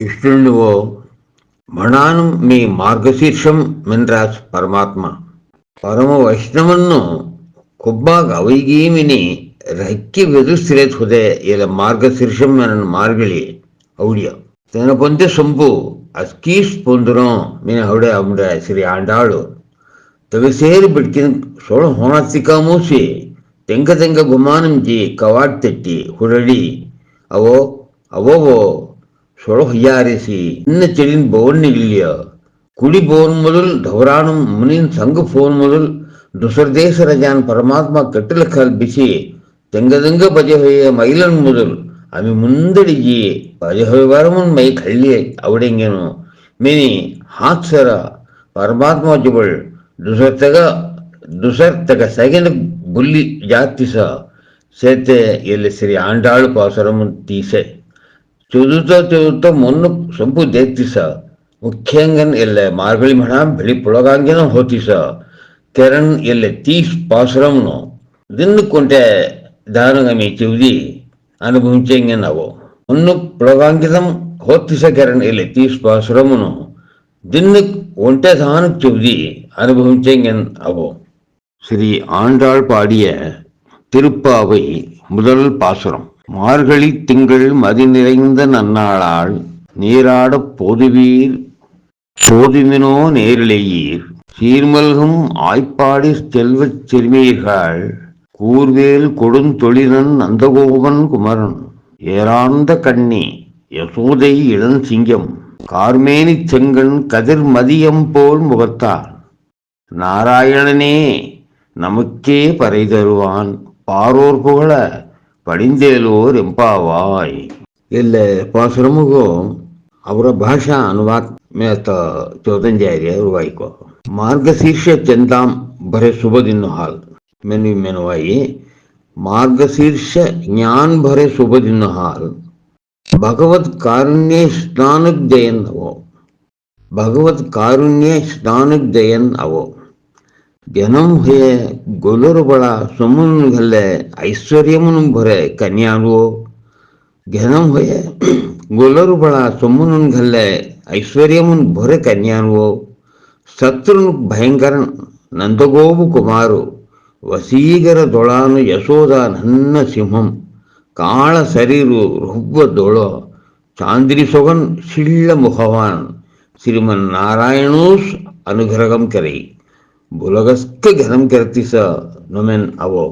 ఇష్టుండువో మణానం మీ మార్గశీర్షం ಮೆನ್ರಾಸ್ ಪರಮಾತ್ಮ ಪರಮ ವೈಷ್ಣವನ್ನು ಕೊಬ್ಬಾಗ ಅವೈಗೀಮಿನಿ ರಕ್ಕಿ ಬೆದುಸ್ತಿರೇತ್ ಹುದೆ ಇಲ್ಲ ಮಾರ್ಗಶೀರ್ಷಂ ನನ್ನ ಮಾರ್ಗಳಿ ಔಡಿಯ ತನ್ನ ಪೊಂತೆ ಸೊಂಪು ಅಸ್ಕೀಸ್ ಪೊಂದುರೋ ಮೀನ ಹೌಡೆ ಅಮುಡ ಸಿರಿ ಆಂಡಾಳು ತಗಸೇರಿ ಬಿಡ್ಕಿನ ಸೋಳ ಹೊಣಸಿಕ ಮೂಸಿ ತೆಂಕ ತೆಂಕ ಗುಮಾನಂಜಿ ಕವಾಟ್ ತೆಟ್ಟಿ ಹುಡಡಿ ಅವೋ ಅವೋವೋ ಸೋಳ ಹೊಯ್ಯಾರಿಸಿ ಇನ್ನ ಚೆಡಿನ ಬೋನ್ ನಿಗಿಲಿಯ ಕುಡಿ ಬೋನ್ ಮೊದಲು ಧವರಾಣಂ ಮುನಿನ್ ಸಂಘ ಫೋನ್ ಮೊದಲು ದುಸರ್ದೇಶ ರಜಾನ್ ಪರಮಾತ್ಮ ಕಟ್ಟಲ ಕಲ್ಪಿಸಿ ತೆಂಗದಂಗ ಬಜೆಹೊಯ್ಯ ಮೈಲನ್ ಮೊದಲು ಅವಿ ಮುಂದಡಿಗಿ ಬಜೆಹೊಯ್ ಬರಮನ್ ಮೈ ಕಳ್ಳಿ ಅವಡೆಂಗೇನು ಮೇನಿ ಹಾತ್ಸರ ಪರಮಾತ್ಮ ಜುಬಳ್ ದುಸರ್ತಗ ಸೆಗೆಂಡ್ ಬುಲ್ಲಿ ಜಾತಿಸ ಸೇತೆ ಎಲ್ಲಿ ಸಿರಿ ಆಂಡಾಳು ಪಾಸರಮನ್ ತೀಸೆ ಚುದುತ್ತ ಮೊನ್ನು ಸೊಂಪು ದೇತ್ತಿಸ ಮುಖ್ಯಂಗನ್ ಎಲ್ಲ ಮಾರ್ಗಳಿ ಮಣ ಬೆಳಿ ಪುಳಗಾಂಗಿನ ಹೋತಿಸ ಕೆರನ್ ಎಲ್ಲ ತೀಸ್ ಪಾಸರಮ್ನು ದಿನ್ನಕ್ಕೊಂಟೆ ದಾನಗಮಿ ಚಿವ್ದಿ ಅನುಭವಿಂಚಂಗನ್ ಅವು ಒಂದು ಪುಳಗಾಂಗಿದಂ ಹೋತಿಸ ಕೆರನ್ ಎಲ್ಲ ತೀಸ್ ಪಾಸರಮ್ನು ದಿನ್ನಕ್ ஒன்றை தானும் சுவ்தி அனுபவிச்சேங்கன் அவோ. ஸ்ரீ ஆண்டாள் பாடிய திருப்பாவை முதல் பாசுரம். மார்கழி திங்கள் மதி நிறைந்த நன்னாளாள் நீராடப் போதுவீர் போதுமினோ நேரிலேயீர் சீர்மல்கும் ஆய்ப்பாடி செல்வச் சிறுமீர்கள் கூர்வேல் கொடுந்தொழிலன் நந்தகோபன் குமரன் ஏராந்த கண்ணி யசோதை இளஞ்சிங்கம் கார்மேனி செங்கன் கதிர் மதியம் போல் முகத்தான் நாராயணனே நமக்கே பறை தருவான் பாரோர் புகழ படிந்தேலோர் ಎಂಪಾವಾಯ್. ಇಲ್ಲ ಪಾಸುರಮುಗೋ ಅವರ ಭಾಷಾ ಅನುವಾದ ಮೇತ ಚೌದಂಜಾರ್ಯ ರುವಾಯ್ಕೋ ಮಾರ್ಗಶೀರ್ಷ ಚಂದಾಂ ಭರೆ ಶುಭ ದಿನ ಹಾಲ್ ಮೆನುವಾಯಿ ಮಾರ್ಗಶೀರ್ಷ ಜ್ಞಾನ್ ಭರೆ ಶುಭ ದಿನ ಹಾಲ್ ಭಗವತ್ ಕಾರುಣ್ಯ ಸ್ನಾನಕ್ ಜಯನ್ ಅವೋ ಭಗವತ್ ಕಾರುಣ್ಯ ಸ್ನಾನಕ್ ಜಯನ್ ಅವೋ ಜನಂ ಹೇ ಗೊಲರು ಬಳ ಸುಮನ್ ಗಲ್ಲೆ ಐಶ್ವರ್ಯಮನು ಭರೆ ಕನ್ಯಾನುವೋ ಘನಂ ಹೊಯೆ ಗೊಲರು ಬಳ ಸುಮನ್ ಗಲ್ಲೆ ಐಶ್ವರ್ಯಮನ್ ಭರೆ ಕನ್ಯಾನುವೋ ಶತ್ರುನ್ ಭಯಂಕರನ್ ನಂದಗೋಬು ಕುಮಾರು ವಸೀಗರ ದೊಳಾನು ಯಶೋದ ನನ್ನ ಸಿಂಹಂ ಕಾಳ ಶರೀರು ರುವ್ವ ದೊಳೋ ಚಾಂದ್ರಿ ಸೊಗನ್ ಶಿಳ್ಳ ಮುಖವಾನ್ ಶ್ರೀಮನ್ ನಾರಾಯಣೂಸ್ ಅನುಗ್ರಹಂ ಕರೈ ಬುಲಗಸ್ಕ ಘನಂ ಕರ್ತಿಸ ನೊಮೆನ್ ಅವೋ.